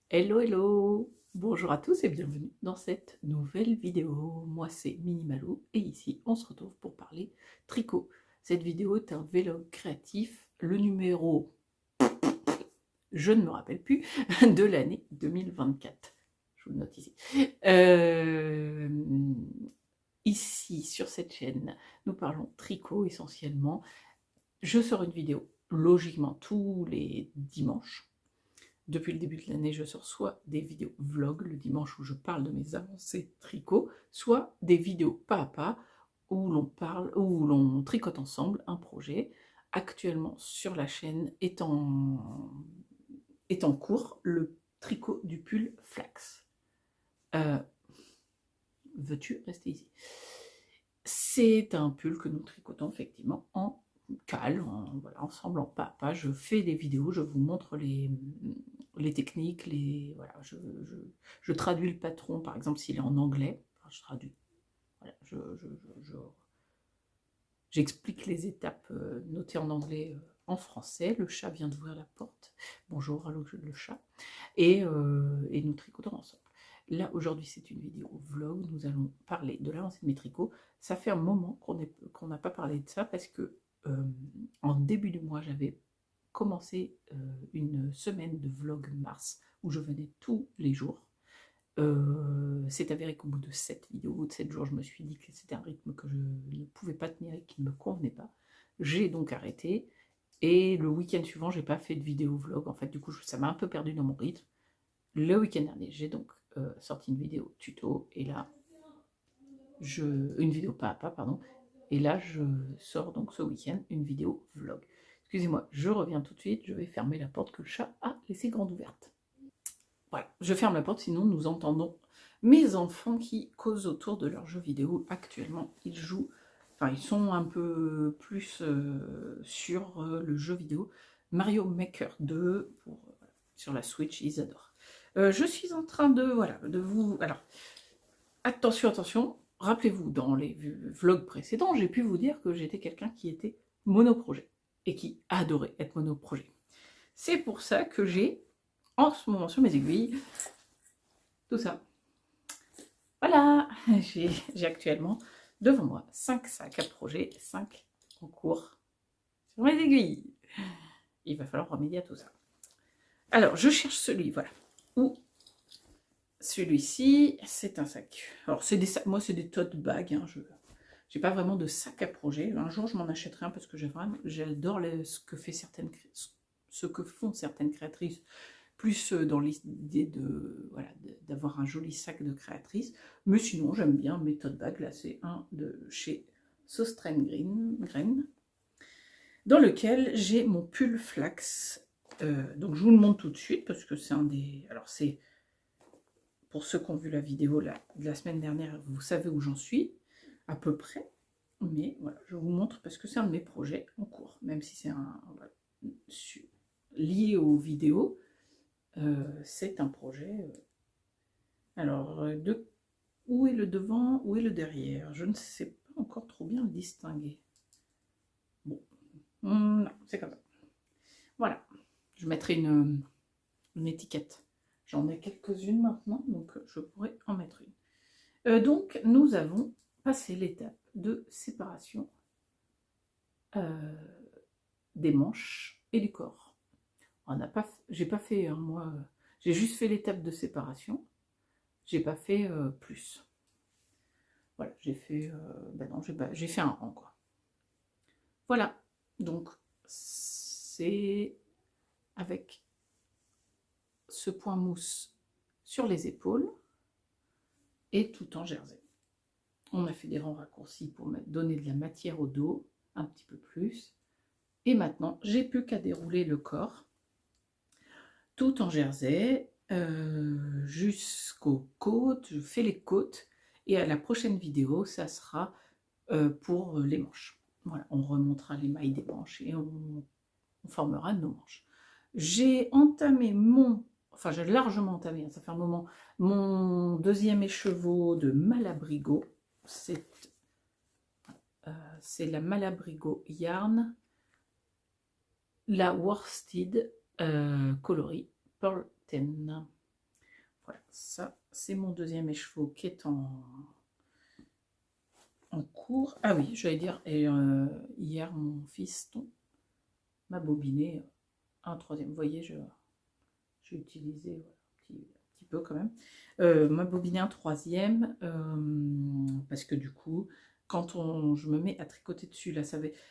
Hello, hello! Bonjour à tous et bienvenue dans cette nouvelle vidéo. Moi c'est Minimalou et ici on se retrouve pour parler tricot. Cette vidéo est un vlog créatif, le numéro, je ne me rappelle plus, de l'année 2024. Je vous le note ici. Ici sur cette chaîne, nous parlons tricot essentiellement. Je sors une vidéo logiquement tous les dimanches. Depuis le début de l'année, je sors soit des vidéos vlog le dimanche où je parle de mes avancées tricot, soit des vidéos pas à pas où l'on tricote ensemble un projet. Actuellement sur la chaîne est en cours le tricot du pull flax. Veux-tu rester ici? C'est un pull que nous tricotons effectivement en cale, voilà, ensemble en pas à pas. Je fais des vidéos, je vous montre les techniques, voilà, je traduis le patron, par exemple s'il est en anglais, enfin, je traduis, voilà, j'explique les étapes notées en anglais en français. Le chat vient d'ouvrir la porte. Bonjour, allô le chat. Et nous tricotons ensemble. Là, aujourd'hui, c'est une vidéo vlog. Nous allons parler de l'avancée de mes tricots. Ça fait un moment qu'on n'a pas parlé de ça parce que en début du mois, j'avais commencé une semaine de vlog mars où je venais tous les jours. C'est avéré qu'au bout de 7 vidéos, au bout de 7 jours, je me suis dit que c'était un rythme que je ne pouvais pas tenir et qui ne me convenait pas. J'ai donc arrêté. Et le week-end suivant, j'ai pas fait de vidéo vlog. En fait, du coup, ça m'a un peu perdu dans mon rythme. Le week-end dernier, j'ai donc sorti une vidéo tuto. Et là, une vidéo pas à pas, pardon. Et là, je sors donc ce week-end une vidéo vlog. Excusez-moi, je reviens tout de suite. Je vais fermer la porte que le chat a laissée grande ouverte. Voilà, je ferme la porte, sinon nous entendons mes enfants qui causent autour de leurs jeux vidéo. Actuellement, ils jouent, enfin ils sont un peu plus sur le jeu vidéo Mario Maker 2 sur la Switch, ils adorent. Je suis en train de, voilà, de vous... Alors, attention, attention, rappelez-vous, dans les vlogs précédents, j'ai pu vous dire que j'étais quelqu'un qui était monoprojet et qui adorait être monoprojet. C'est pour ça que j'ai en ce moment sur mes aiguilles tout ça. Voilà, j'ai actuellement devant moi 5 sacs à projet, 5 en cours sur mes aiguilles. Il va falloir remédier à tout ça. Alors, je cherche celui, voilà. Ou celui-ci, c'est un sac. Alors, c'est des sacs, moi, c'est des tote bags. Hein, je n'ai pas vraiment de sac à projet. Un jour, je m'en achèterai un parce que j'adore ce que font certaines créatrices, plus dans l'idée de voilà, d'avoir un joli sac de créatrice. Mais sinon, j'aime bien mes tote bags. Là, c'est un de chez Sostrain Grain, dans lequel j'ai mon pull flax. Donc, je vous le montre tout de suite parce que c'est un des... Alors, c'est... Pour ceux qui ont vu la vidéo de la semaine dernière, vous savez où j'en suis, à peu près. Mais voilà, je vous montre parce que c'est un de mes projets en cours, même si c'est lié aux vidéos. C'est un projet. Alors, où est le devant, où est le derrière? Je ne sais pas encore trop bien le distinguer. Bon, non, c'est comme ça. Voilà, je mettrai une étiquette. J'en ai quelques-unes maintenant, donc je pourrais en mettre une. Donc, nous avons passé l'étape de séparation des manches et du corps. J'ai pas fait, moi, j'ai juste fait l'étape de séparation. J'ai pas fait plus. Voilà, j'ai fait, ben non, j'ai fait un rang, quoi. Voilà, donc c'est avec ce point mousse sur les épaules et tout en jersey. On a fait des rangs raccourcis pour donner de la matière au dos, un petit peu plus. Et maintenant, j'ai plus qu'à dérouler le corps, tout en jersey, jusqu'aux côtes. Je fais les côtes. Et à la prochaine vidéo, ça sera pour les manches. Voilà, on remontera les mailles des manches et on formera nos manches. J'ai entamé enfin j'ai largement entamé, ça fait un moment, mon deuxième écheveau de Malabrigo. C'est la Malabrigo Yarn, la Worsted coloris Pearl 10. ça, c'est mon deuxième écheveau qui est en cours. Ah oui, j'allais dire, et hier, mon fiston m'a bobiné un troisième. Vous voyez, j'ai utilisé un petit peu quand même. M'a bobiné un troisième, parce que du coup, quand je me mets à tricoter dessus, là,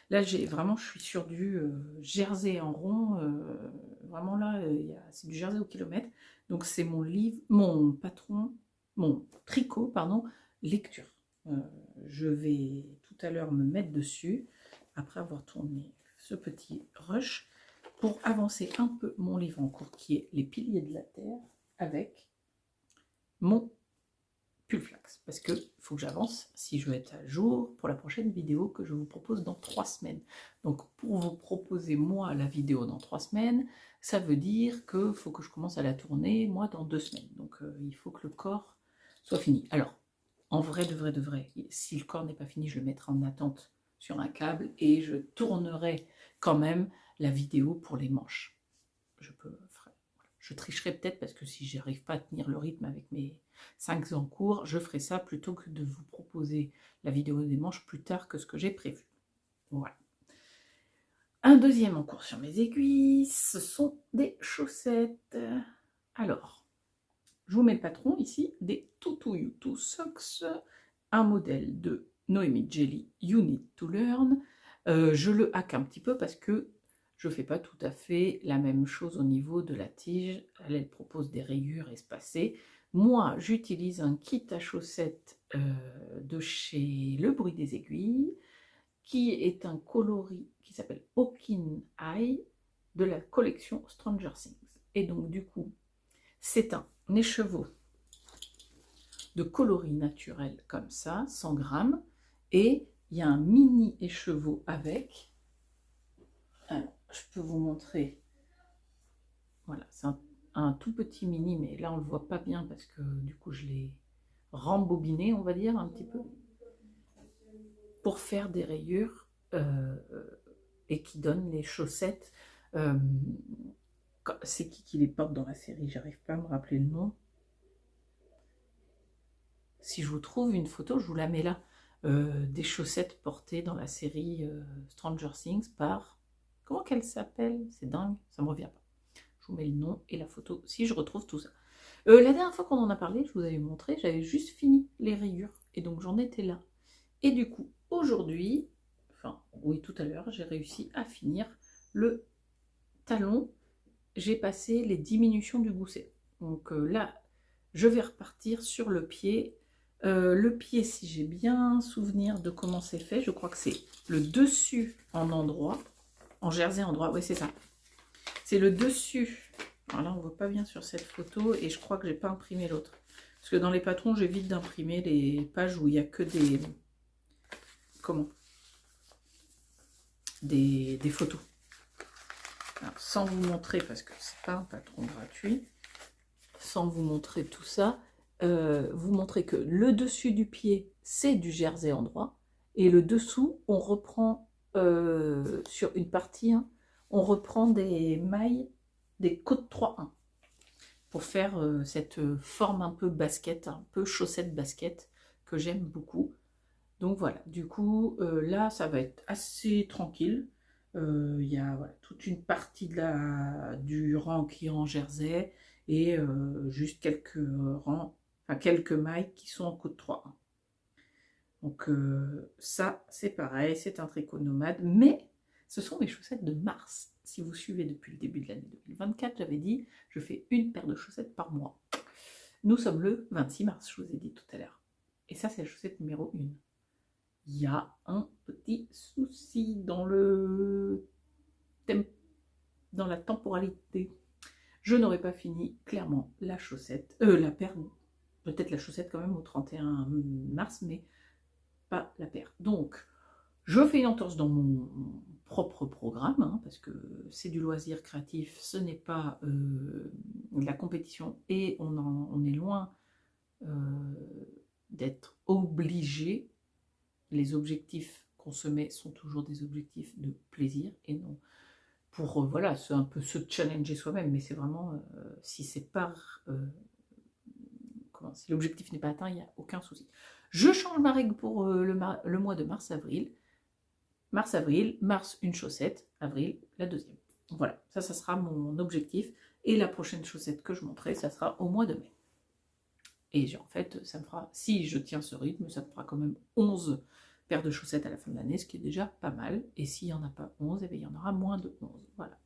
là vraiment, je suis sur du jersey en rond. Vraiment là, c'est du jersey au kilomètre. Donc c'est mon livre, mon tricot, pardon, lecture. Je vais tout à l'heure me mettre dessus, après avoir tourné ce petit rush, pour avancer un peu mon livre en cours qui est Les piliers de la terre avec mon pull flax, parce que faut que j'avance si je veux être à jour pour la prochaine vidéo que je vous propose dans 3 semaines. Donc pour vous proposer moi la vidéo dans 3 semaines, ça veut dire que faut que je commence à la tourner moi dans 2 semaines. Donc il faut que le corps soit fini. Alors en vrai de vrai, si le corps n'est pas fini, je le mettrai en attente sur un câble et je tournerai quand même la vidéo pour les manches. Je tricherai peut-être parce que si j'arrive pas à tenir le rythme avec mes 5 en cours, je ferai ça plutôt que de vous proposer la vidéo des manches plus tard que ce que j'ai prévu. Voilà. Un deuxième en cours sur mes aiguilles, ce sont des chaussettes. Alors, je vous mets le patron ici, des Tutu You Socks, un modèle de Noémie Jelly, You Need to Learn. Je le hack un petit peu parce que je ne fais pas tout à fait la même chose au niveau de la tige. Elle propose des rayures espacées. Moi, j'utilise un kit à chaussettes de chez Le Bruit des Aiguilles, qui est un coloris qui s'appelle Hawking Eye de la collection Stranger Things. Et donc, du coup, c'est un écheveau de coloris naturel comme ça, 100 grammes, et il y a un mini écheveau avec. Alors, je peux vous montrer. Voilà, c'est un tout petit mini, mais là on le voit pas bien parce que du coup je l'ai rembobiné, on va dire, un petit peu, pour faire des rayures et qui donne les chaussettes. C'est qui les porte dans la série? J'arrive pas à me rappeler le nom. Si je vous trouve une photo, je vous la mets là. Des chaussettes portées dans la série Stranger Things par... Comment qu'elle s'appelle? C'est dingue, ça me revient pas. Je vous mets le nom et la photo si je retrouve tout ça. La dernière fois qu'on en a parlé, je vous avais montré, j'avais juste fini les rayures. Et donc j'en étais là. Et du coup, aujourd'hui, enfin oui tout à l'heure, j'ai réussi à finir le talon. J'ai passé les diminutions du gousset. Donc là, je vais repartir sur le pied. Le pied, si j'ai bien souvenir de comment c'est fait, je crois que c'est le dessus en endroit, en jersey endroit, oui c'est ça. C'est le dessus. Alors là, on ne voit pas bien sur cette photo et je crois que j'ai pas imprimé l'autre. Parce que dans les patrons, j'évite d'imprimer les pages où il n'y a que des... Comment? Des photos. Alors, sans vous montrer, parce que c'est pas un patron gratuit, sans vous montrer tout ça, vous montrer que le dessus du pied, c'est du jersey endroit, et le dessous, on reprend sur une partie, hein, on reprend des mailles, des côtes 3-1, pour faire cette forme un peu basket, un peu chaussette basket, que j'aime beaucoup. Donc voilà, du coup, là, ça va être assez tranquille. Il y a voilà, toute une partie du rang qui est en jersey, et juste quelques rangs, enfin quelques mailles qui sont en côte 3. Donc ça, c'est pareil, c'est un tricot nomade, mais ce sont mes chaussettes de mars. Si vous suivez depuis le début de l'année 2024, j'avais dit, je fais une paire de chaussettes par mois. Nous sommes le 26 mars, je vous ai dit tout à l'heure. Et ça, c'est la chaussette numéro 1. Il y a un petit souci dans la temporalité. Je n'aurai pas fini clairement la chaussette, la paire, peut-être la chaussette quand même au 31 mars, mais pas la paire. Donc, je fais une entorse dans mon propre programme, hein, parce que c'est du loisir créatif, ce n'est pas de la compétition, et on est loin d'être obligé. Les objectifs qu'on se met sont toujours des objectifs de plaisir et non pour voilà, un peu se challenger soi-même, mais c'est vraiment si c'est par si l'objectif n'est pas atteint, il n'y a aucun souci. Je change ma règle pour le mois de mars-avril. Mars, une chaussette, avril, la deuxième. Voilà, ça sera mon objectif. Et la prochaine chaussette que je montrerai, ça sera au mois de mai. Et en fait, ça me fera, si je tiens ce rythme, ça me fera quand même 11 paires de chaussettes à la fin de l'année, ce qui est déjà pas mal. Et s'il n'y en a pas 11, eh bien, il y en aura moins de 11. Voilà.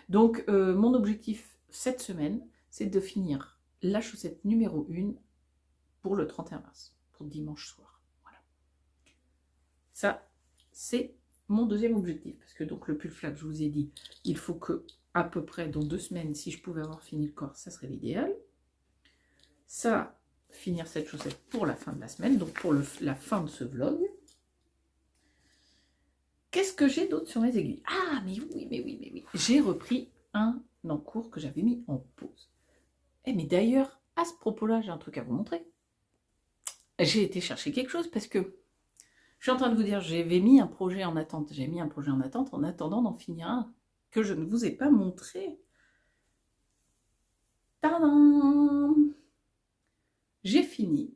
Donc, mon objectif cette semaine, c'est de finir la chaussette numéro 1 pour le 31 mars, pour dimanche soir. Voilà. Ça, c'est mon deuxième objectif. Parce que donc le pull flag, je vous ai dit, il faut que, à peu près dans 2 semaines, si je pouvais avoir fini le corps, ça serait l'idéal. Ça, finir cette chaussette pour la fin de la semaine, donc pour la fin de ce vlog. Qu'est-ce que j'ai d'autre sur mes aiguilles? Ah, mais oui. J'ai repris un encours que j'avais mis en pause. Eh, mais d'ailleurs, à ce propos-là, j'ai un truc à vous montrer. J'ai été chercher quelque chose parce que je suis en train de vous dire, j'avais mis un projet en attente. J'ai mis un projet en attente en attendant d'en finir un que je ne vous ai pas montré. Tadam! J'ai fini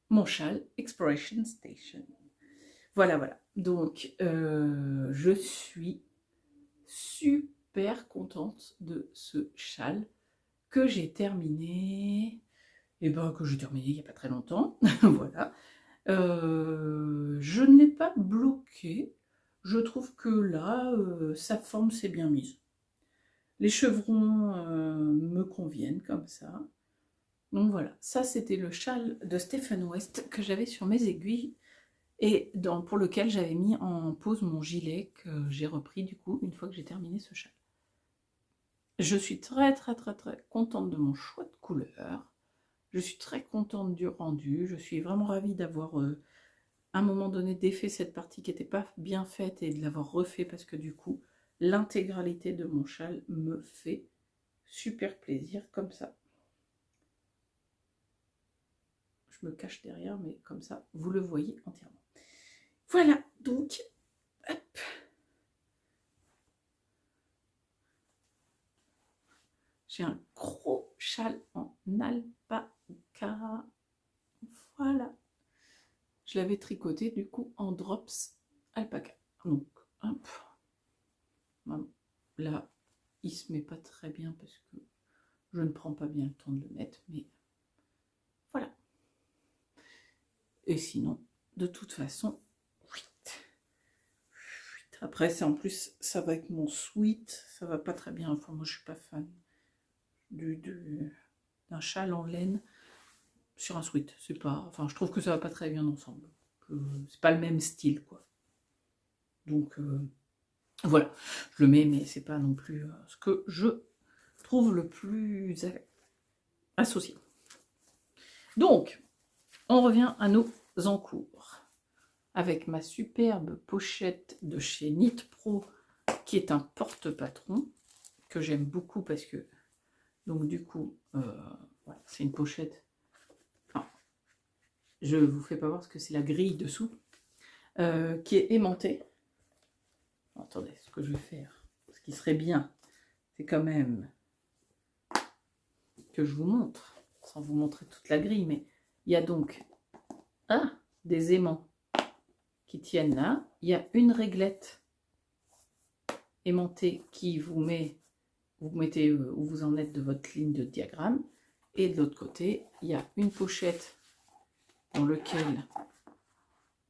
mon châle Exploration Station. Voilà. Donc, je suis super contente de ce châle que j'ai terminé. Il n'y a pas très longtemps. Voilà. Je ne l'ai pas bloqué. Je trouve que là, sa forme s'est bien mise. Les chevrons me conviennent comme ça. Donc voilà, ça c'était le châle de Stephen West que j'avais sur mes aiguilles et pour lequel j'avais mis en pause mon gilet que j'ai repris du coup une fois que j'ai terminé ce châle. Je suis très contente de mon choix de couleur. Je suis très contente du rendu. Je suis vraiment ravie d'avoir à un moment donné défait cette partie qui n'était pas bien faite et de l'avoir refait parce que du coup l'intégralité de mon châle me fait super plaisir comme ça. Je me cache derrière, mais comme ça, vous le voyez entièrement. Voilà, donc, hop. J'ai un gros châle en alpaca. Voilà. Je l'avais tricoté, du coup, en drops alpaca. Donc, hop. Là, il se met pas très bien parce que je ne prends pas bien le temps de le mettre, mais voilà. Et sinon, de toute façon, après, c'est en plus, ça va avec mon sweat, ça va pas très bien. Enfin, moi, je suis pas fan d'un châle en laine sur un sweat. C'est pas, enfin, je trouve que ça va pas très bien ensemble. C'est pas le même style, quoi. Donc, voilà, je le mets, mais c'est pas non plus ce que je trouve le plus associé. Donc, on revient à nos encours. Avec ma superbe pochette de chez Knit Pro, qui est un porte-patron, que j'aime beaucoup parce que, donc du coup, voilà, c'est une pochette, enfin, je vous fais pas voir ce que c'est la grille dessous, qui est aimantée. Attendez, ce que je vais faire, ce qui serait bien, c'est quand même que je vous montre, sans vous montrer toute la grille, mais il y a donc des aimants qui tiennent là. Il y a une réglette aimantée qui vous mettez où vous en êtes de votre ligne de diagramme. Et de l'autre côté, il y a une pochette dans laquelle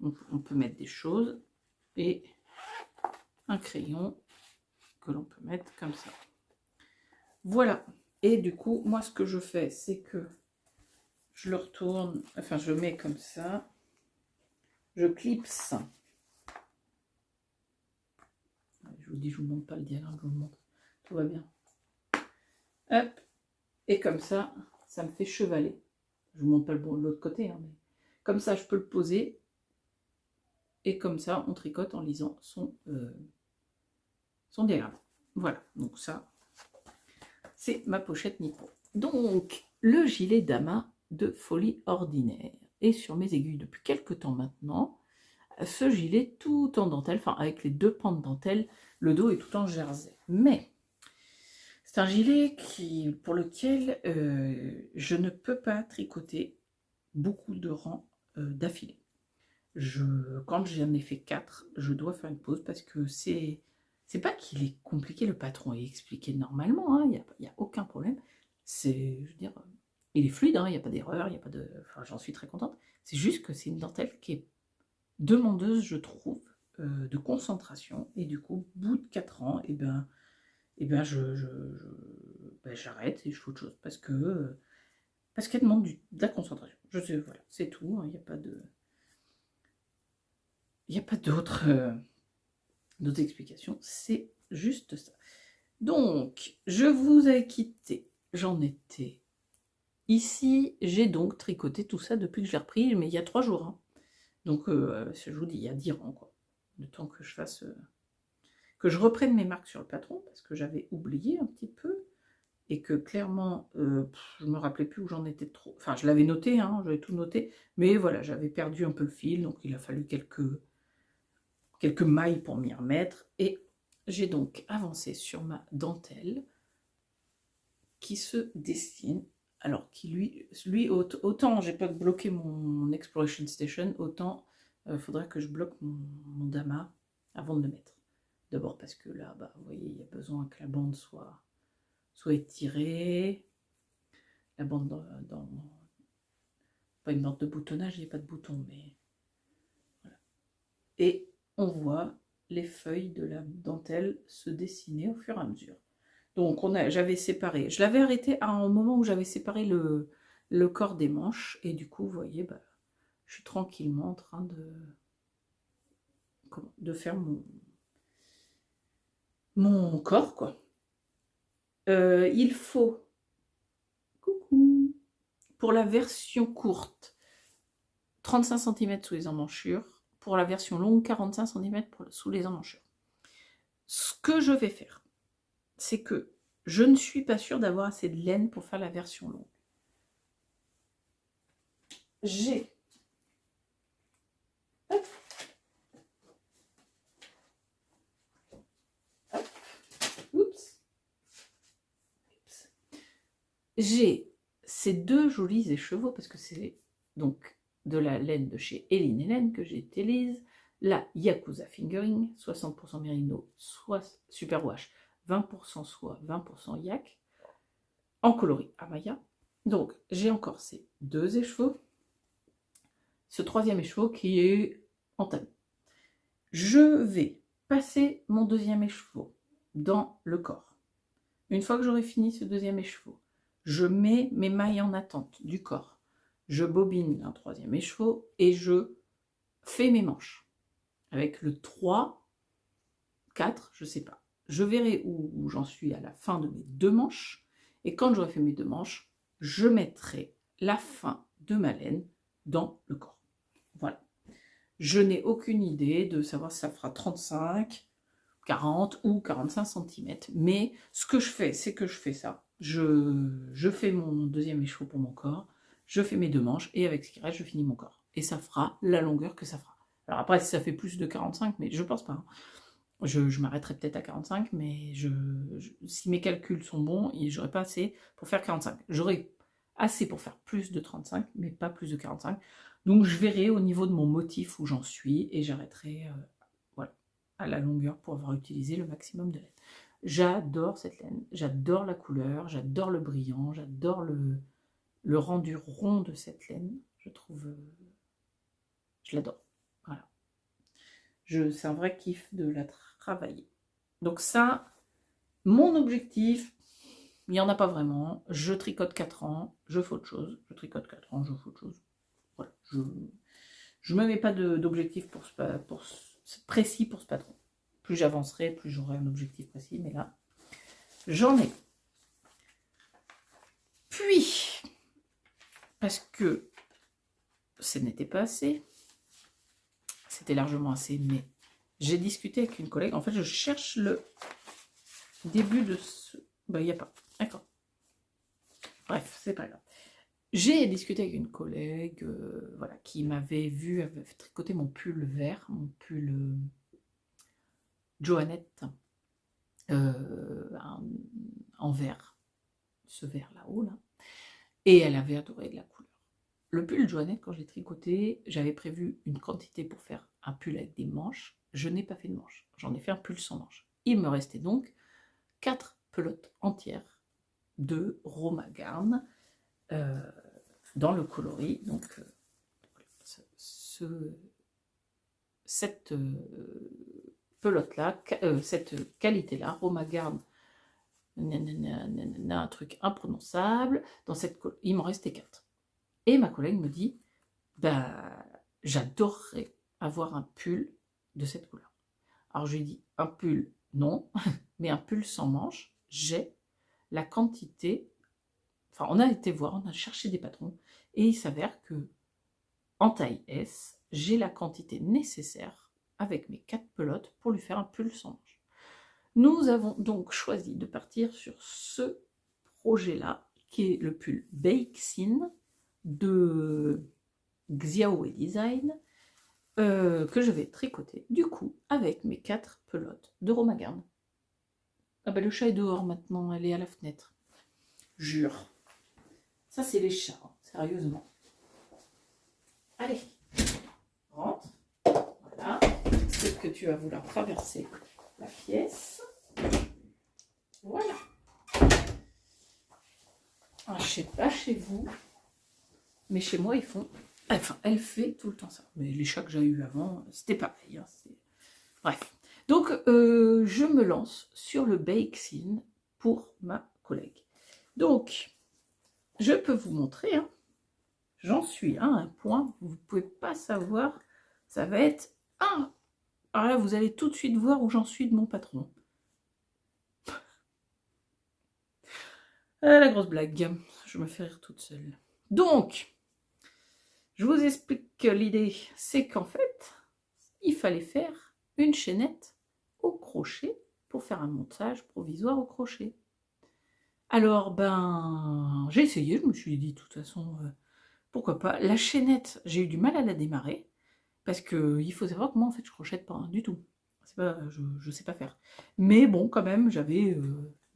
on peut mettre des choses et un crayon que l'on peut mettre comme ça. Voilà. Et du coup, moi, ce que je fais, c'est que je le retourne, enfin, je mets comme ça. Je clipse. Je vous dis, je vous montre pas le diagramme, je vous le montre. Tout va bien. Hop. Et comme ça, ça me fait chevaler. Je vous montre pas l'autre côté, hein, mais comme ça, je peux le poser. Et comme ça, on tricote en lisant son diagramme. Voilà. Donc ça, c'est ma pochette Knit Pro. Donc, le gilet Dama de Folie Ordinaire. Et sur mes aiguilles depuis quelques temps maintenant, ce gilet tout en dentelle, enfin avec les deux pans de dentelle, le dos est tout en jersey. Mais C'est un gilet pour lequel je ne peux pas tricoter beaucoup de rangs d'affilée. Quand j'en ai fait 4, je dois faire une pause parce que c'est pas qu'il est compliqué, le patron est expliqué normalement, hein, il n'y a aucun problème. C'est, je veux dire, il est fluide, hein, il n'y a pas d'erreur, il n'y a pas de. Enfin, j'en suis très contente. C'est juste que c'est une dentelle qui est demandeuse, je trouve, de concentration. Et du coup, au bout de 4 ans, ben j'arrête et je fais autre chose parce qu'elle demande de la concentration. Je sais, voilà, c'est tout, hein, il n'y a pas de. Il n'y a pas d'autres explications, c'est juste ça. Donc, je vous ai quitté, j'en étais ici, j'ai donc tricoté tout ça depuis que je l'ai repris, mais il y a 3 jours. Hein. Donc, je vous dis, il y a 10 rangs, quoi. Le temps que je fasse... que je reprenne mes marques sur le patron, parce que j'avais oublié un petit peu, et que clairement, je me rappelais plus où j'en étais trop... Enfin, je l'avais noté, hein, j'avais tout noté, mais voilà, j'avais perdu un peu le fil, donc il a fallu quelques mailles pour m'y remettre, et j'ai donc avancé sur ma dentelle qui se dessine, alors qui lui autant j'ai pas bloqué mon Exploration Station, autant faudrait que je bloque mon Dama avant de le mettre. D'abord parce que là, bah, vous voyez, il y a besoin que la bande soit étirée, la bande dans pas une bande de boutonnage, il n'y a pas de bouton, mais voilà. Et on voit les feuilles de la dentelle se dessiner au fur et à mesure. Donc j'avais séparé, je l'avais arrêté à un moment où j'avais séparé le corps des manches, et du coup, vous voyez, bah, je suis tranquillement en train de faire mon corps, quoi. Il faut, coucou, pour la version courte, 35 cm sous les emmanchures, pour la version longue, 45 cm sous les emmanchures. Ce que je vais faire, c'est que je ne suis pas sûre d'avoir assez de laine pour faire la version longue. J'ai ces 2 jolis écheveaux, parce que c'est donc de la laine de chez Eline Hélène que j'ai utilisé, la Yakuza Fingering, 60% mérino, soit superwash, 20% soie, 20% yak, en coloris Amaya. Donc j'ai encore ces 2 écheveaux, ce 3e écheveau qui est entamé. Je vais passer mon 2e écheveau dans le corps. Une fois que j'aurai fini ce 2e écheveau, je mets mes mailles en attente du corps. Je bobine un 3e écheveau et je fais mes manches. Avec le 3, 4, je ne sais pas. Je verrai où j'en suis à la fin de mes 2 manches. Et quand j'aurai fait mes 2 manches, je mettrai la fin de ma laine dans le corps. Voilà. Je n'ai aucune idée de savoir si ça fera 35, 40 ou 45 cm. Mais ce que je fais, c'est que je fais ça. Je fais mon 2e écheveau pour mon corps, je fais mes 2 manches, et avec ce qui reste, je finis mon corps. Et ça fera la longueur que ça fera. Alors après, si ça fait plus de 45, mais je pense pas. Hein. Je m'arrêterai peut-être à 45, mais si mes calculs sont bons, j'aurai pas assez pour faire 45. J'aurai assez pour faire plus de 35, mais pas plus de 45. Donc je verrai au niveau de mon motif où j'en suis, et j'arrêterai voilà, à la longueur pour avoir utilisé le maximum de laine. J'adore cette laine, j'adore la couleur, j'adore le brillant, j'adore le rendu rond de cette laine. Je trouve... je l'adore. Voilà. C'est un vrai kiff de la travailler. Donc ça, mon objectif, il n'y en a pas vraiment. Je tricote 4 ans, je fais autre chose. Je tricote 4 ans, je fais autre chose. Voilà. Je ne me mets pas d'objectif précis pour ce patron. Plus j'avancerai, plus j'aurai un objectif précis. Mais là, j'en ai. Puis, parce que ce n'était pas assez, c'était largement assez, mais j'ai discuté avec une collègue. En fait, je cherche le début de ce... Ben, il n'y a pas. D'accord. Bref, c'est pas grave. J'ai discuté avec une collègue voilà, qui m'avait vu tricoter mon pull vert, mon pull Joannette, un en vert, ce vert là-haut, là, et elle avait adoré de la couleur. Le pull Joannette, quand j'ai tricoté, j'avais prévu une quantité pour faire un pull avec des manches. Je n'ai pas fait de manches, j'en ai fait un pull sans manches. Il me restait donc 4 pelotes entières de Roma Garn dans le coloris. Donc, cette pelote-là, cette qualité-là, Roma Garn, un truc imprononçable, il m'en restait 4. Et ma collègue me dit, bah, j'adorerais avoir un pull de cette couleur. Alors je lui dis, un pull, non, mais un pull sans manches, j'ai la quantité, enfin on a été voir, on a cherché des patrons, et il s'avère que en taille S, j'ai la quantité nécessaire avec mes 4 pelotes pour lui faire un pull sans manches. Nous avons donc choisi de partir sur ce projet-là, qui est le pull Beixin de Xiaohe Design, que je vais tricoter, du coup, avec mes 4 pelotes de Roma Garn. Ah ben le chat est dehors maintenant, elle est à la fenêtre. Jure. Ça, c'est les chats, hein, sérieusement. Allez, rentre. Voilà. Peut-être que tu vas vouloir traverser la pièce. Voilà. Ah, je sais pas chez vous, mais chez moi, ils font... Enfin, elle fait tout le temps ça. Mais les chats que j'ai eu avant, c'était pareil. Hein, bref. Donc, je me lance sur le Beixin pour ma collègue. Donc, je peux vous montrer, hein, j'en suis à un point, vous ne pouvez pas savoir, ça va être... Ah, alors là, vous allez tout de suite voir où j'en suis de mon patron. Ah, la grosse blague, je me fais rire toute seule. Donc, je vous explique que l'idée, c'est qu'en fait, il fallait faire une chaînette au crochet pour faire un montage provisoire au crochet. Alors, ben, j'ai essayé, je me suis dit, de toute façon, pourquoi pas. La chaînette, j'ai eu du mal à la démarrer, parce qu'il faut savoir que moi, en fait, je crochette pas, hein, du tout. Pas, je sais pas faire. Mais bon, quand même, j'avais...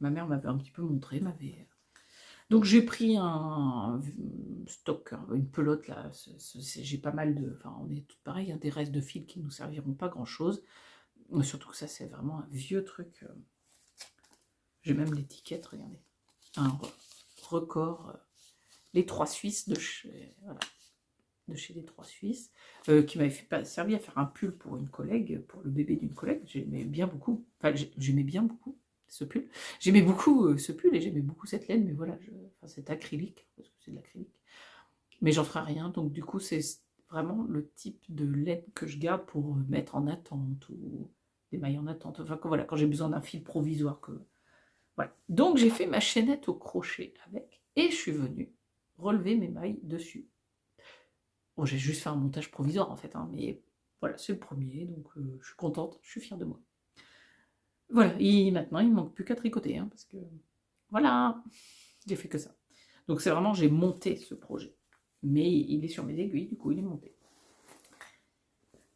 ma mère m'avait un petit peu montré, donc j'ai pris un stock, une pelote, là, j'ai pas mal de... Enfin, on est tout pareil, hein, des restes de fils qui ne nous serviront pas grand-chose. Surtout que ça, c'est vraiment un vieux truc. J'ai même l'étiquette, regardez. Un record, les 3 Suisses de chez, voilà, de chez les 3 Suisses, qui m'avait servi à faire un pull pour une collègue, pour le bébé d'une collègue. J'aimais bien beaucoup, enfin j'aimais bien beaucoup ce pull. J'aimais beaucoup ce pull et j'aimais beaucoup cette laine, mais voilà, enfin, cet acrylique, parce que c'est de l'acrylique. Mais j'en ferai rien, donc du coup c'est vraiment le type de laine que je garde pour mettre en attente ou des mailles en attente. Enfin voilà, quand j'ai besoin d'un fil provisoire. Voilà. Donc j'ai fait ma chaînette au crochet avec et je suis venue relever mes mailles dessus. Bon, j'ai juste fait un montage provisoire en fait, hein, mais voilà, c'est le premier, donc je suis contente, je suis fière de moi. Voilà, et maintenant il ne manque plus qu'à tricoter, hein, parce que voilà, j'ai fait que ça. Donc c'est vraiment, j'ai monté ce projet, mais il est sur mes aiguilles, du coup il est monté.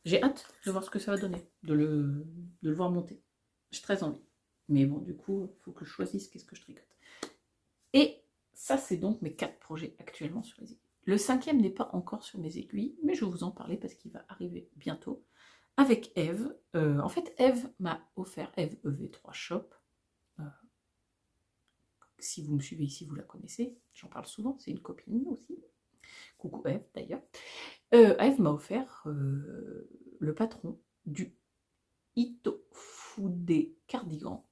J'ai hâte de voir ce que ça va donner, de le voir monter. J'ai très envie. Mais bon, du coup, il faut que je choisisse qu'est-ce que je tricote. Et ça, c'est donc mes 4 projets actuellement sur les aiguilles. Le 5e n'est pas encore sur mes aiguilles, mais je vais vous en parler parce qu'il va arriver bientôt. Avec Eve. En fait, Eve m'a offert, Eve EV3 Shop. Si vous me suivez ici, vous la connaissez. J'en parle souvent, c'est une copine aussi. Coucou Eve, d'ailleurs. Eve m'a offert le patron du Itofude cardigan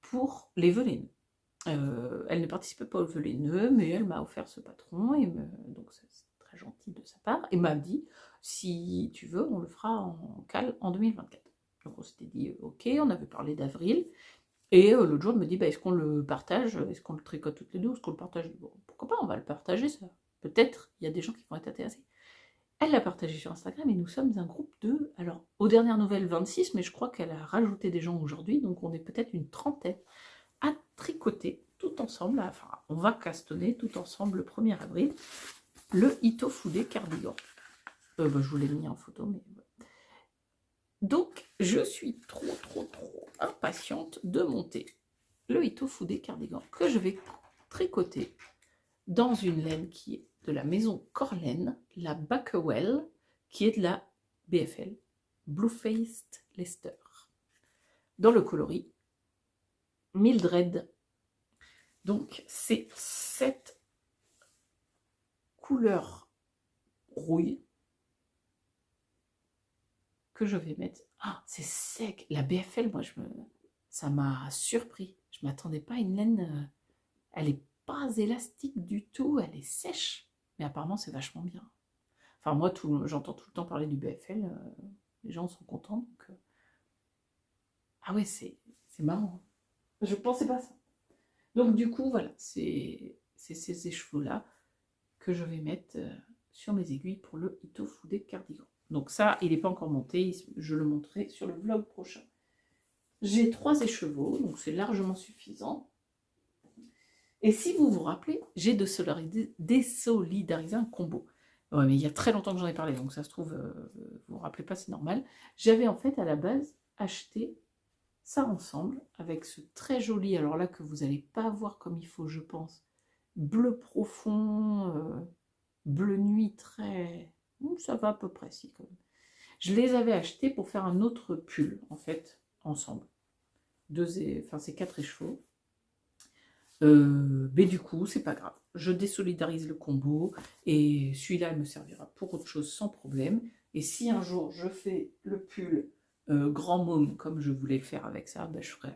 pour les vœux laineux. Elle ne participe pas aux vœux laineux, mais elle m'a offert ce patron, donc c'est très gentil de sa part, et m'a dit, si tu veux, on le fera en cale en 2024. Donc on s'était dit, ok, on avait parlé d'avril, et l'autre jour, elle me dit, bah, est-ce qu'on le partage, est-ce qu'on le tricote toutes les deux, ou est-ce qu'on le partage? Bon, pourquoi pas, on va le partager, ça. Peut-être, il y a des gens qui vont être intéressés. Elle l'a partagé sur Instagram, et nous sommes un groupe de, alors, aux dernières nouvelles, 26, mais je crois qu'elle a rajouté des gens aujourd'hui, donc on est peut-être une trentaine à tricoter tout ensemble, enfin on va castonner tout ensemble le 1er avril le Itofude cardigan. Je vous l'ai mis en photo, mais voilà. Donc je suis trop impatiente de monter le Ito Fude cardigan que je vais tricoter dans une laine qui est de la maison Corlaine, la Backwell, qui est de la BFL, Blue-Faced Leicester, dans le coloris Mildred. Donc c'est cette couleur rouille que je vais mettre. Ah, c'est sec. La BFL, moi, ça m'a surpris. Je ne m'attendais pas à une laine. Elle n'est pas élastique du tout. Elle est sèche. Mais apparemment, c'est vachement bien. Enfin, moi, j'entends tout le temps parler du BFL. Les gens sont contents. Donc, ah ouais, c'est marrant. Je ne pensais pas ça. Donc, du coup, voilà. C'est ces écheveaux-là que je vais mettre sur mes aiguilles pour le Ito Fude cardigan. Donc ça, il n'est pas encore monté, je le montrerai sur le vlog prochain. J'ai 3 écheveaux, donc c'est largement suffisant. Et si vous vous rappelez, j'ai désolidarisé un combo. Ouais, mais il y a très longtemps que j'en ai parlé, donc ça se trouve, vous vous rappelez pas, c'est normal. J'avais en fait à la base acheté ça ensemble, avec ce très joli, alors là que vous n'allez pas voir comme il faut, je pense, bleu profond, bleu nuit très... ça va à peu près, si, quand même. Je les avais achetés pour faire un autre pull, en fait, ensemble. Enfin, c'est 4 écheveaux. Mais du coup, c'est pas grave. Je désolidarise le combo et celui-là, il me servira pour autre chose sans problème. Et si un jour je fais le pull grand môme comme je voulais le faire avec ça, ben, je ferai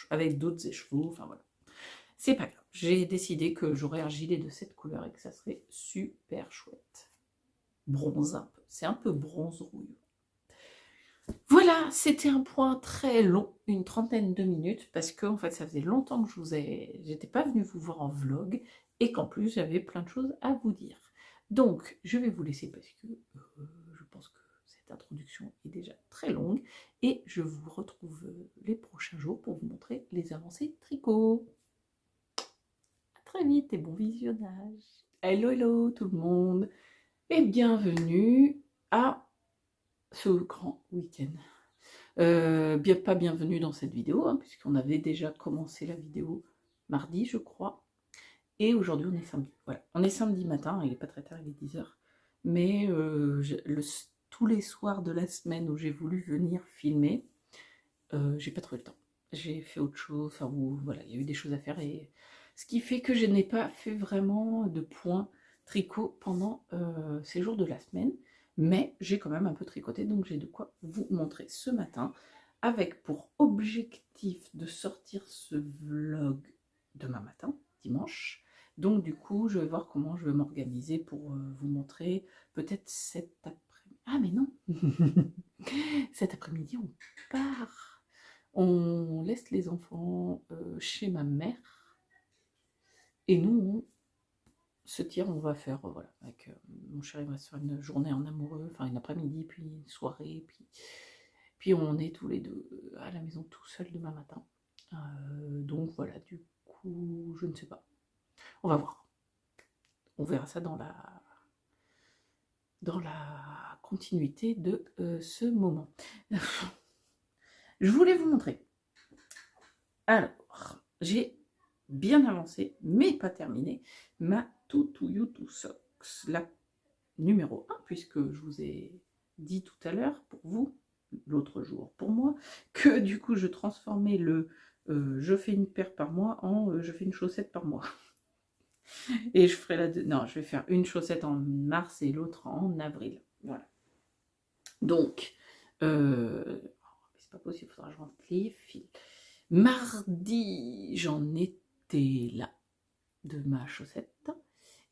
avec d'autres écheveaux. Enfin voilà. C'est pas grave. J'ai décidé que j'aurais un gilet de cette couleur et que ça serait super chouette. Bronze un peu. C'est un peu bronze rouille. Voilà, c'était un point très long, une trentaine de minutes, parce que en fait, ça faisait longtemps que j'étais pas venue vous voir en vlog, et qu'en plus, j'avais plein de choses à vous dire. Donc, je vais vous laisser parce que je pense que cette introduction est déjà très longue, et je vous retrouve les prochains jours pour vous montrer les avancées tricot. À très vite et bon visionnage. Hello, hello tout le monde, et bienvenue à ce grand week-end. Pas bienvenue dans cette vidéo, hein, puisqu'on avait déjà commencé la vidéo mardi, je crois. Et aujourd'hui, on est samedi. Voilà, on est samedi matin, il n'est pas très tard, il est 10h. Mais tous les soirs de la semaine où j'ai voulu venir filmer, j'ai pas trouvé le temps. J'ai fait autre chose, enfin voilà, il y a eu des choses à faire. Et ce qui fait que je n'ai pas fait vraiment de point tricot pendant ces jours de la semaine. Mais j'ai quand même un peu tricoté, donc j'ai de quoi vous montrer ce matin, avec pour objectif de sortir ce vlog demain matin, dimanche. Donc du coup, je vais voir comment je vais m'organiser pour vous montrer peut-être cet après-midi. Ah mais non cet après-midi, on part. On laisse les enfants chez ma mère. Et nous, on se tire, on va faire, voilà, avec mon chéri, on va se faire une journée en amoureux, enfin une après-midi, puis une soirée, puis on est tous les deux à la maison tout seuls demain matin. Donc voilà, du coup, je ne sais pas. On va voir. On verra ça dans la continuité de ce moment. Je voulais vous montrer. Alors, j'ai bien avancé, mais pas terminé, ma Tutu Yutu Socks, la numéro 1, puisque je vous ai dit tout à l'heure, pour vous, l'autre jour pour moi, que du coup je transformais le je fais une paire par mois en je fais une chaussette par mois. Et je ferai non, je vais faire une chaussette en mars et l'autre en avril. Voilà. Donc, c'est pas possible, il faudra que je rentre les fils. Mardi, j'en étais là de ma chaussette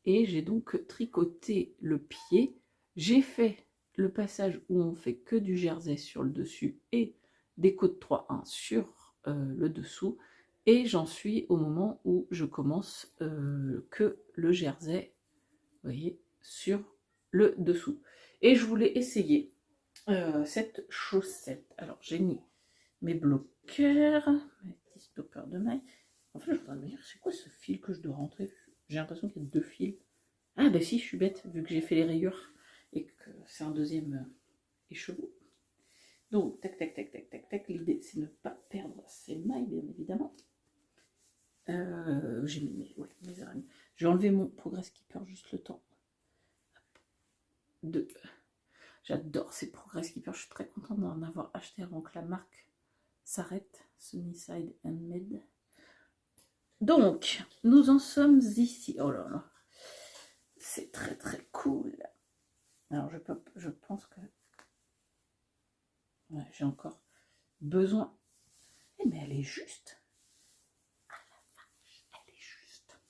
et j'ai donc tricoté le pied. J'ai fait le passage où on fait que du jersey sur le dessus et des côtes 3-1 sur le dessous, et j'en suis au moment où je commence que le jersey, vous voyez, sur le dessous. Et je voulais essayer cette chaussette. Alors j'ai mis mes bloqueurs, mes petits stoppers de maille. En fait, je voudrais me dire, c'est quoi ce fil que je dois rentrer? J'ai l'impression qu'il y a 2 fils. Ah bah si, je suis bête, vu que j'ai fait les rayures et que c'est un deuxième écheveau. Donc, tac, tac, tac, tac, tac, tac. L'idée, c'est ne pas perdre ces mailles, bien évidemment. J'ai mis mes araignées. J'ai enlevé mon Progress Keeper juste le temps de... J'adore ces Progress Keeper, je suis très contente d'en avoir acheté avant que la marque s'arrête. Sunnyside Handmade. Donc, nous en sommes ici. Oh là là, c'est très très cool. Alors, je pense que ouais, j'ai encore besoin. Eh, mais elle est juste. Ah la vache, elle est juste.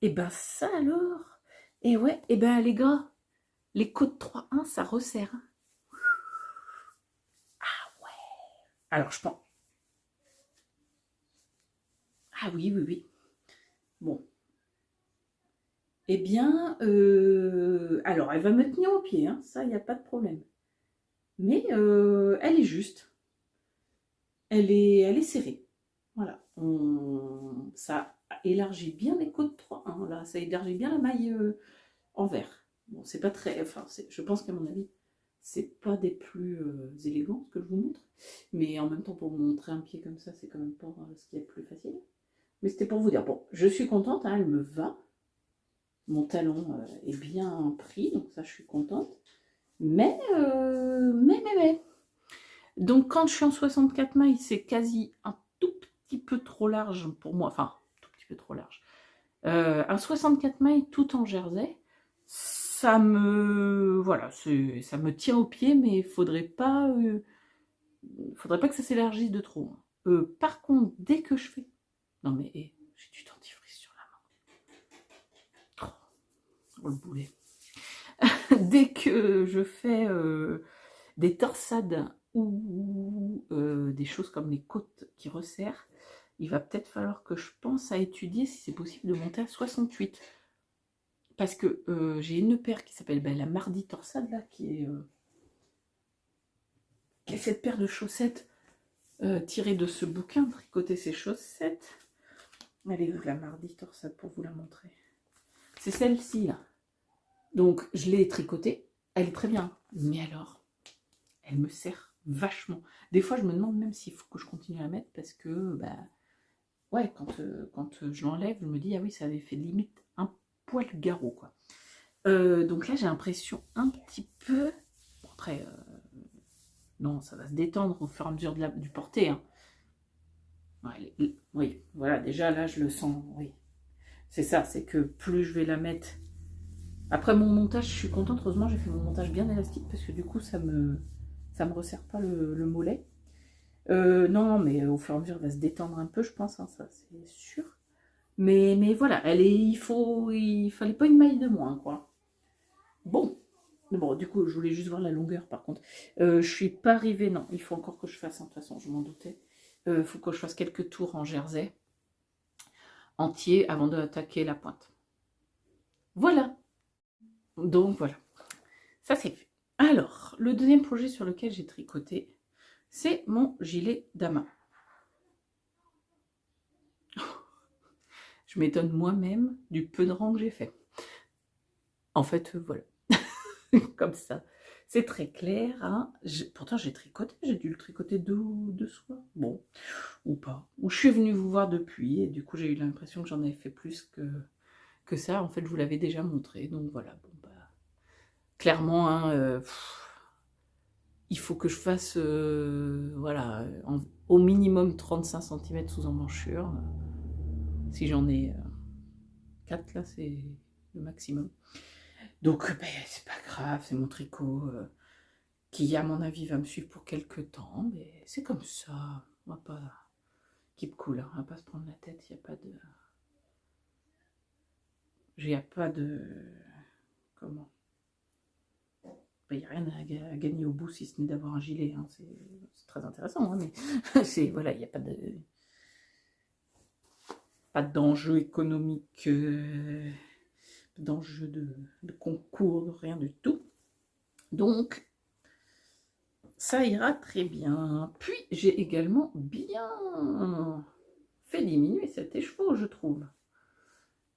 Et ben ça alors. Et ouais, et ben les gars, les codes 3.1, ça resserre. Ah ouais. Alors je pense. Ah oui, oui, oui. Bon. Eh bien, alors elle va me tenir au pied, hein, ça, il n'y a pas de problème. Mais elle est juste. Elle est serrée. Voilà. Ça élargit bien les côtes 3.1. Là, ça élargit bien la maille en vert. Bon, c'est pas très. Enfin, je pense qu'à mon avis, c'est pas des plus élégants ce que je vous montre. Mais en même temps, pour vous montrer un pied comme ça, c'est quand même pas ce qui est le plus facile. Mais c'était pour vous dire, bon, je suis contente, hein, elle me va. Mon talon est bien pris, donc ça, je suis contente. Mais. Donc, quand je suis en 64 mailles, c'est quasi un tout petit peu trop large pour moi. Enfin, tout petit peu trop large. Un 64 mailles tout en jersey, ça me... Voilà, ça me tient au pied, mais il faudrait pas que ça s'élargisse de trop. Par contre, dès que je fais... Non mais, j'ai du dentifrice sur la main. Oh, le boulet. Dès que je fais des torsades ou des choses comme les côtes qui resserrent, il va peut-être falloir que je pense à étudier si c'est possible de monter à 68. Parce que j'ai une paire qui s'appelle la Mardi Torsade, là, qui est cette paire de chaussettes tirée de ce bouquin, Tricoter ses chaussettes. Elle est où la Mardi Torsade pour vous la montrer? C'est celle-ci, là. Donc, je l'ai tricotée. Elle est très bien. Mais alors, elle me sert vachement. Des fois, je me demande même s'il faut que je continue à la mettre parce que, bah, ouais, quand je l'enlève, je me dis, ah oui, ça avait fait limite un poil garrot, quoi. Donc là, j'ai l'impression un petit peu... Bon, après, non, ça va se détendre au fur et à mesure du porté. Hein. Ouais, oui, voilà, déjà là, je le sens, oui. C'est ça, c'est que plus je vais la mettre... Après mon montage, je suis contente, heureusement, j'ai fait mon montage bien élastique parce que du coup, ça me resserre pas le mollet. Non, mais au fur et à mesure, elle va se détendre un peu, je pense, hein, ça, c'est sûr. Mais voilà, il fallait pas une maille de moins, quoi. Bon, du coup, je voulais juste voir la longueur, par contre. Je suis pas arrivée, non, il faut encore que je fasse, hein, de toute façon, je m'en doutais. Il faut que je fasse quelques tours en jersey entier avant d'attaquer la pointe. Voilà. Donc, voilà. Ça, c'est fait. Alors, le deuxième projet sur lequel j'ai tricoté, c'est mon gilet d'amas. Je m'étonne moi-même du peu de rang que j'ai fait. En fait, voilà. Comme ça. C'est très clair. Hein. Pourtant, j'ai tricoté. J'ai dû le tricoter deux soirs. Bon, ou pas. Ou je suis venue vous voir depuis. Et du coup, j'ai eu l'impression que j'en avais fait plus que ça. En fait, je vous l'avais déjà montré. Donc voilà. Bon, bah, clairement, hein, il faut que je fasse voilà, au minimum 35 cm sous emmanchure. Si j'en ai 4, là, c'est le maximum. Donc, ben, c'est pas grave. C'est mon tricot. Qui, à mon avis, va me suivre pour quelques temps, mais c'est comme ça. On va pas keep cool, hein. On va pas se prendre la tête, il n'y a pas de... Il n'y a pas de... Comment? Il n'y a rien à gagner au bout si ce n'est d'avoir un gilet, hein. C'est très intéressant, hein, mais c'est... Voilà, il n'y a pas de... Pas d'enjeu économique, d'enjeu de concours, de rien du tout. Donc, ça ira très bien. Puis, j'ai également bien fait diminuer cet écheveau, je trouve.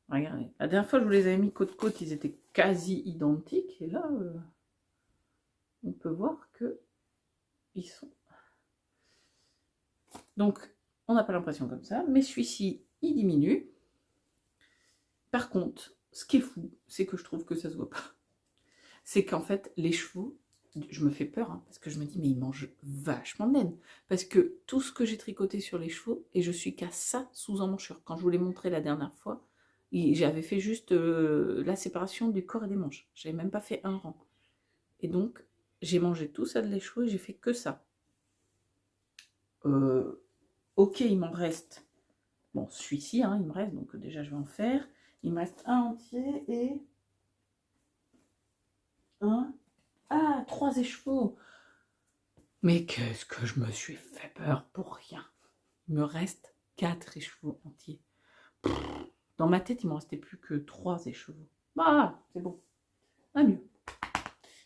Regardez, la dernière fois, je vous les avais mis côte-côte, ils étaient quasi identiques. Et là, on peut voir que ils sont... Donc, on n'a pas l'impression comme ça. Mais celui-ci, il diminue. Par contre, ce qui est fou, c'est que je trouve que ça se voit pas. C'est qu'en fait, les chevaux, je me fais peur, hein, parce que je me dis, mais ils mangent vachement de laine. Parce que tout ce que j'ai tricoté sur les chevaux, et je suis qu'à ça sous emmanchure. Quand je vous l'ai montré la dernière fois, j'avais fait juste la séparation du corps et des manches. J'avais même pas fait un rang. Et donc, j'ai mangé tout ça de les chevaux et j'ai fait que ça. Ok, il m'en reste. Bon, celui-ci, hein, il me reste, donc déjà je vais en faire. Il me reste un entier et un. Ah, 3 écheveaux. Mais qu'est-ce que je me suis fait peur pour rien. Il me reste 4 écheveaux entiers. Dans ma tête, il ne me restait plus que 3 écheveaux. Bah, c'est bon. Ah, mieux.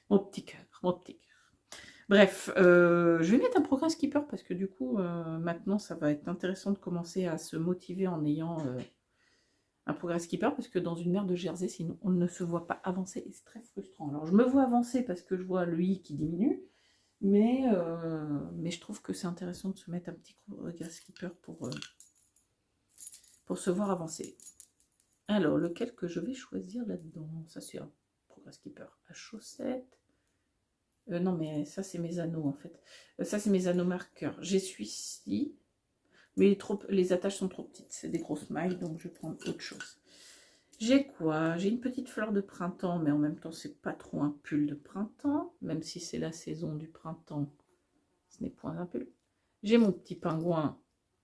Mon petit cœur, mon petit cœur. Bref, je vais mettre un progress keeper parce que du coup, maintenant, ça va être intéressant de commencer à se motiver en ayant un progress keeper parce que dans une mer de Jersey, sinon, on ne se voit pas avancer et c'est très frustrant. Alors, je me vois avancer parce que je vois le i qui diminue, mais je trouve que c'est intéressant de se mettre un petit progress keeper pour se voir avancer. Alors, lequel que je vais choisir là-dedans? Ça, c'est un progress keeper à chaussettes. Non, mais ça, c'est mes anneaux, en fait. Ça, c'est mes anneaux marqueurs. J'ai celui-ci, mais les attaches sont trop petites. C'est des grosses mailles, donc je vais prendre autre chose. J'ai quoi? J'ai une petite fleur de printemps, mais en même temps, c'est pas trop un pull de printemps. Même si c'est la saison du printemps, ce n'est point un pull. J'ai mon petit pingouin.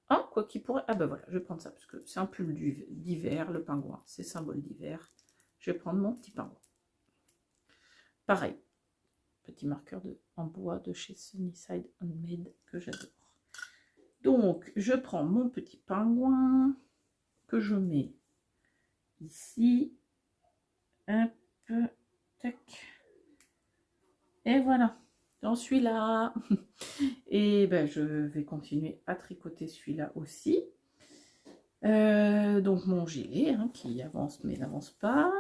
Ah, quoi qu'il pourrait... Ah ben voilà, je vais prendre ça, parce que c'est un pull d'hiver, le pingouin. C'est symbole d'hiver. Je vais prendre mon petit pingouin. Pareil. Petit marqueur en bois de chez Sunnyside Handmade que j'adore. Donc, je prends mon petit pingouin que je mets ici. Hop, tac. Et voilà. Dans celui-là. Et ben, je vais continuer à tricoter celui-là aussi. Donc, mon gilet hein, qui avance mais n'avance pas.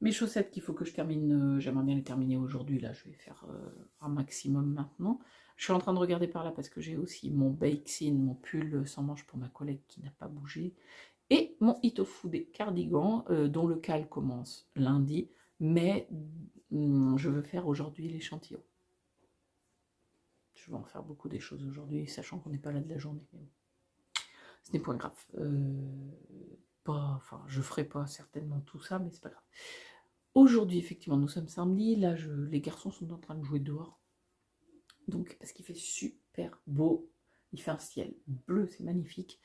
Mes chaussettes qu'il faut que je termine, j'aimerais bien les terminer aujourd'hui, là je vais faire un maximum maintenant. Je suis en train de regarder par là parce que j'ai aussi mon Bakes-in, mon pull sans manches pour ma collègue qui n'a pas bougé, et mon Itofude cardigan dont le cal commence lundi, mais je veux faire aujourd'hui l'échantillon. Je vais en faire beaucoup des choses aujourd'hui, sachant qu'on n'est pas là de la journée. Ce n'est point grave. Enfin, je ferai pas certainement tout ça, mais c'est pas grave. Aujourd'hui, effectivement, nous sommes samedi. Là, les garçons sont en train de jouer dehors. Donc, parce qu'il fait super beau. Il fait un ciel bleu, c'est magnifique.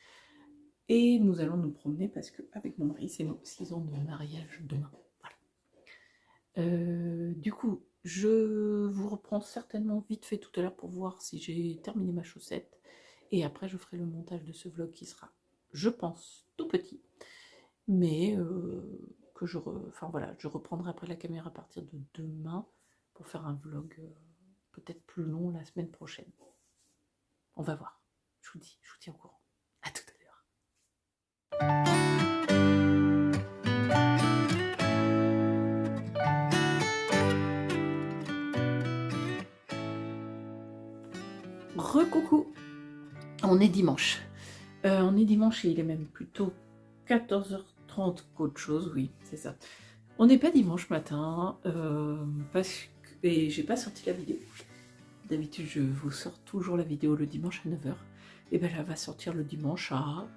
Et nous allons nous promener parce qu'avec mon mari, c'est nos 6 ans de mariage demain. Voilà. Du coup, je vous reprends certainement vite fait tout à l'heure pour voir si j'ai terminé ma chaussette. Et après, je ferai le montage de ce vlog qui sera, je pense, tout petit. Mais que enfin voilà, je reprendrai après la caméra à partir de demain pour faire un vlog peut-être plus long la semaine prochaine. On va voir. Je vous tiens au courant. À tout à l'heure. Recoucou. On est dimanche. On est dimanche et il est même plutôt 14h30 qu'autre chose, oui, c'est ça. On n'est pas dimanche matin, parce que j'ai pas sorti la vidéo. D'habitude, je vous sors toujours la vidéo le dimanche à 9h. Et bien, elle va sortir le dimanche à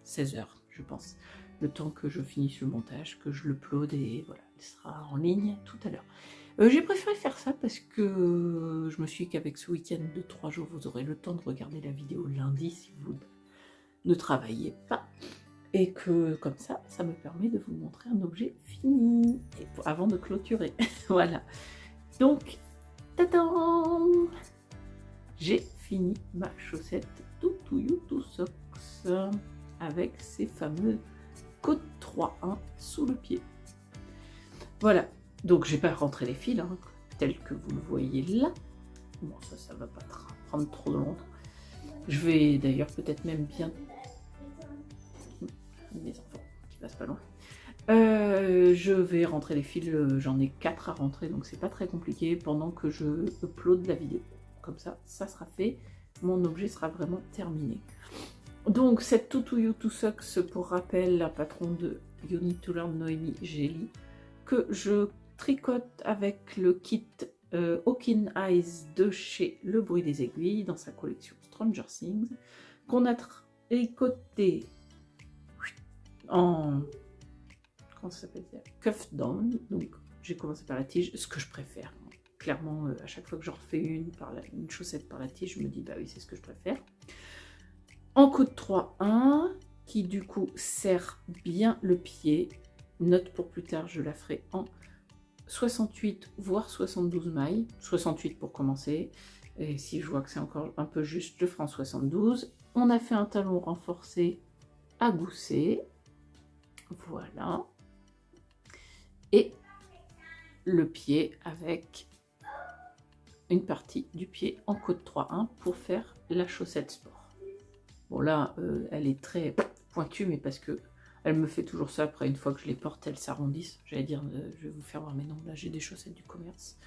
16h, je pense. Le temps que je finisse le montage, que je l'upload et voilà, elle sera en ligne tout à l'heure. J'ai préféré faire ça parce que je me suis dit qu'avec ce week-end de 3 jours, vous aurez le temps de regarder la vidéo lundi si vous ne travaillez pas. Et que comme ça me permet de vous montrer un objet fini et avant de clôturer. Voilà. Donc, tadam! J'ai fini ma chaussette tout socks avec ces fameux côtes 3-1 sous le pied. Voilà. Donc, j'ai pas rentré les fils, hein, tels que vous le voyez là. Bon, ça va pas prendre trop de longtemps. Je vais d'ailleurs peut-être même bien... Des enfants qui passent pas loin. Je vais rentrer les fils, j'en ai 4 à rentrer, donc c'est pas très compliqué pendant que je upload la vidéo. Comme ça, ça sera fait, mon objet sera vraiment terminé. Donc, cette Tutu You To Sucks, pour rappel, la patronne de You Need To Learn Noémie Gély, que je tricote avec le kit Hawking Eyes de chez Le Bruit des Aiguilles, dans sa collection Stranger Things, qu'on a tricoté en... comment ça s'appelle, cuff down. Donc, j'ai commencé par la tige, ce que je préfère. Clairement, à chaque fois que j'en refais une chaussette par la tige, je me dis, bah oui, c'est ce que je préfère. En côte 3-1, qui du coup serre bien le pied. Note pour plus tard, je la ferai en 68 voire 72 mailles. 68 pour commencer. Et si je vois que c'est encore un peu juste, je ferai en 72. On a fait un talon renforcé à gousset. Voilà. Et le pied avec une partie du pied en côte 3-1 pour faire la chaussette sport. Bon là, elle est très pointue, mais parce que elle me fait toujours ça. Après, une fois que je les porte, elles s'arrondissent. J'allais dire, je vais vous faire voir, mais non, là j'ai des chaussettes du commerce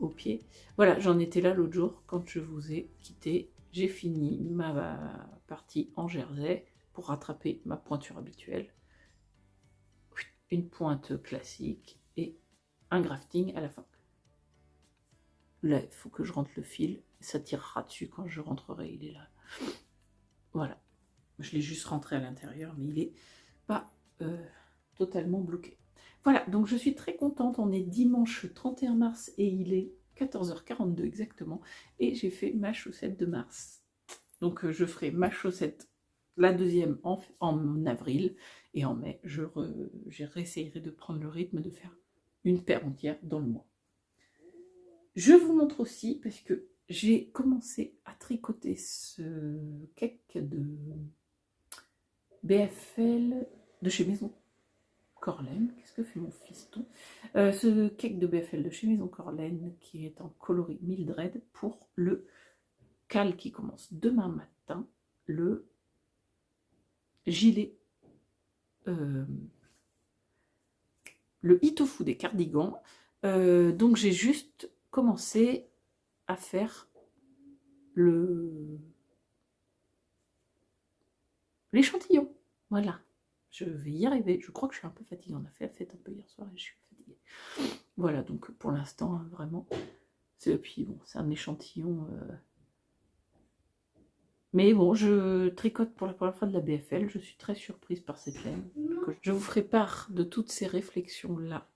au pied. Voilà, j'en étais là l'autre jour quand je vous ai quitté. J'ai fini ma partie en jersey pour rattraper ma pointure habituelle. Une pointe classique et un grafting à la fin. Là, il faut que je rentre le fil. Ça tirera dessus quand je rentrerai. Il est là. Voilà. Je l'ai juste rentré à l'intérieur, mais il n'est pas totalement bloqué. Voilà, donc je suis très contente. On est dimanche 31 mars et il est 14h42 exactement. Et j'ai fait ma chaussette de mars. Donc je ferai ma chaussette, la deuxième en avril. Et en mai, je réessayerai de prendre le rythme de faire une paire entière dans le mois. Je vous montre aussi, parce que j'ai commencé à tricoter ce cake de BFL de chez Maison Corlaine. Qu'est-ce que fait mon fiston? Ce cake de BFL de chez Maison Corlaine qui est en coloris Mildred pour le cal qui commence demain matin, le gilet, le itofu des cardigans. Donc j'ai juste commencé à faire l'échantillon. Voilà, je vais y arriver. Je crois que je suis un peu fatiguée. On a fait la fête un peu hier soir et je suis fatiguée. Voilà, donc pour l'instant, hein, vraiment. Puis bon, c'est un échantillon. Mais bon, je tricote pour la première fois de la BFL. Je suis très surprise par cette laine. Je vous ferai part de toutes ces réflexions-là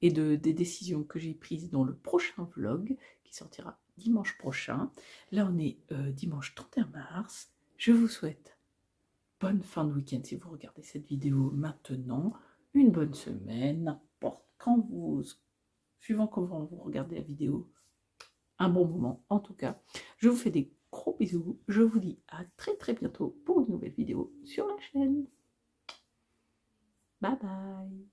et des décisions que j'ai prises dans le prochain vlog qui sortira dimanche prochain. Là, on est dimanche 31 mars. Je vous souhaite bonne fin de week-end si vous regardez cette vidéo maintenant. Une bonne semaine, n'importe quand suivant comment vous regardez la vidéo, un bon moment en tout cas. Je vous fais des gros bisous. Je vous dis à très très bientôt pour une nouvelle vidéo sur la chaîne. Bye bye.